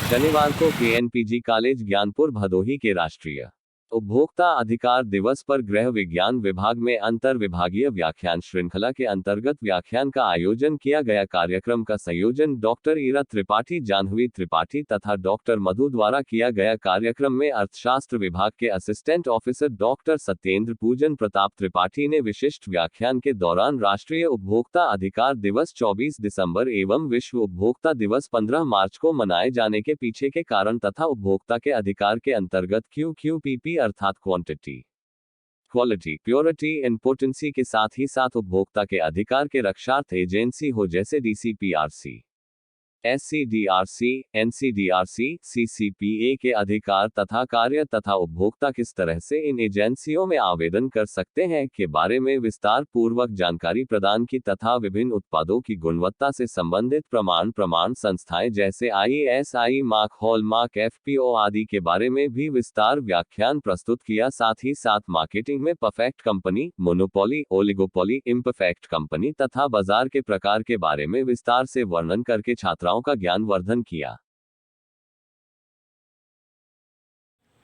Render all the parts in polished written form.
शनिवार को केएनपीजी कॉलेज ज्ञानपुर भदोही के राष्ट्रीय उपभोक्ता अधिकार दिवस पर गृह विज्ञान विभाग में अंतर विभागीय व्याख्यान श्रृंखला के अंतर्गत व्याख्यान का आयोजन किया गया। कार्यक्रम का संयोजन डॉक्टर ईरा त्रिपाठी, जाह्नवी त्रिपाठी तथा डॉक्टर मधु द्वारा किया गया। कार्यक्रम में अर्थशास्त्र विभाग के असिस्टेंट ऑफिसर डॉक्टर सत्येंद्र पूजन प्रताप त्रिपाठी ने विशिष्ट व्याख्यान के दौरान राष्ट्रीय उपभोक्ता अधिकार दिवस 24 दिसंबर एवं विश्व उपभोक्ता दिवस 15 मार्च को मनाए जाने के पीछे के कारण तथा उपभोक्ता के अधिकार के अंतर्गत QQPP अर्थात quantity, quality, purity and potency के साथ ही साथ उपभोक्ता के अधिकार के रक्षार्थ एजेंसी हो जैसे DCPRC, SCDRC, NCDRC, CCPA के अधिकार तथा कार्य तथा उपभोक्ता किस तरह से इन एजेंसियों में आवेदन कर सकते हैं के बारे में विस्तार पूर्वक जानकारी प्रदान की तथा विभिन्न उत्पादों की गुणवत्ता से संबंधित प्रमाण संस्थाएं जैसे IASI मार्क, हॉलमार्क, FPO आदि के बारे में भी विस्तार व्याख्यान प्रस्तुत किया। साथ ही साथ मार्केटिंग में perfect company, monopoly, oligopoly, imperfect company तथा बाजार के प्रकार के बारे में विस्तार से वर्णन करके छात्रों का ज्ञानवर्धन किया।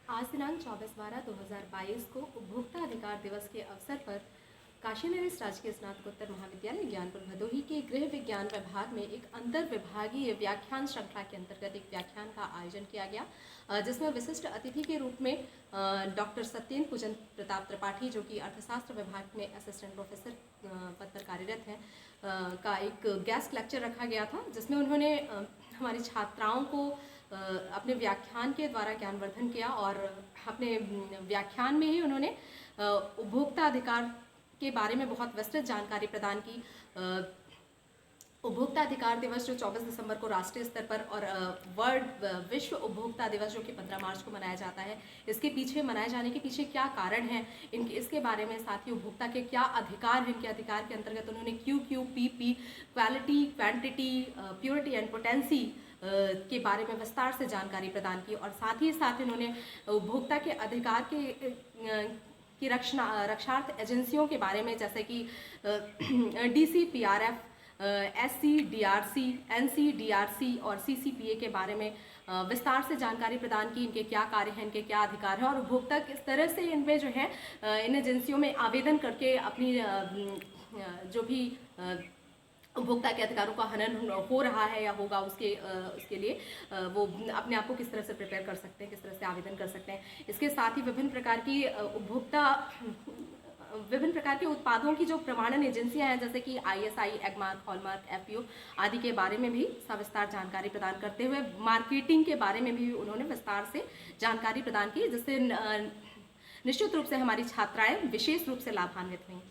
आज दिनांक 24/12/2022 को उपभोक्ता अधिकार दिवस के अवसर पर काशी नरेश राजकीय स्नातकोत्तर महाविद्यालय ज्ञानपुर भदोही के गृह विज्ञान विभाग में एक अंतर विभागीय व्याख्यान श्रृंखला के अंतर्गत एक व्याख्यान का आयोजन किया गया, जिसमें विशिष्ट अतिथि के रूप में डॉक्टर सत्येंद्र पूजन प्रताप त्रिपाठी, जो कि अर्थशास्त्र विभाग में असिस्टेंट प्रोफेसर पद पर कार्यरत हैं, का एक गेस्ट लेक्चर रखा गया था, जिसमें उन्होंने हमारी छात्राओं को अपने व्याख्यान के द्वारा ज्ञानवर्धन किया और अपने व्याख्यान में ही उन्होंने उपभोक्ता अधिकार के बारे में बहुत विस्तृत जानकारी प्रदान की। उपभोक्ता अधिकार दिवस जो 24 दिसंबर को राष्ट्रीय स्तर पर और विश्व उपभोक्ता दिवस जो कि 15 मार्च को मनाया जाता है, इसके पीछे मनाए जाने के पीछे क्या कारण है, इसके बारे में, साथ ही उपभोक्ता के क्या अधिकार हैं, इनके अधिकार के अंतर्गत उन्होंने QQPP, quality, quantity, purity and potency के बारे में विस्तार से जानकारी प्रदान की और साथ ही साथ इन्होंने उपभोक्ता के अधिकार की रक्षार्थ एजेंसियों के बारे में, जैसे कि DCPRF, SCDRC, NCDRC और CCPA के बारे में विस्तार से जानकारी प्रदान की। इनके क्या कार्य हैं, इनके क्या अधिकार हैं और उपभोक्ता किस तरह से इनमें जो है इन एजेंसियों में आवेदन करके अपनी जो भी उपभोक्ता के अधिकारों का हनन हो रहा है या होगा, उसके लिए वो अपने आप को किस तरह से प्रिपेयर कर सकते हैं, किस तरह से आवेदन कर सकते हैं। इसके साथ ही विभिन्न प्रकार के उत्पादों की जो प्रमाणन एजेंसियां हैं, जैसे कि ISI, एगमार्क, हॉलमार्क, FPO आदि के बारे में भी सविस्तार जानकारी प्रदान करते हुए मार्केटिंग के बारे में भी उन्होंने विस्तार से जानकारी प्रदान की, जिससे निश्चित रूप से हमारी छात्राएं विशेष रूप से लाभान्वित हुई।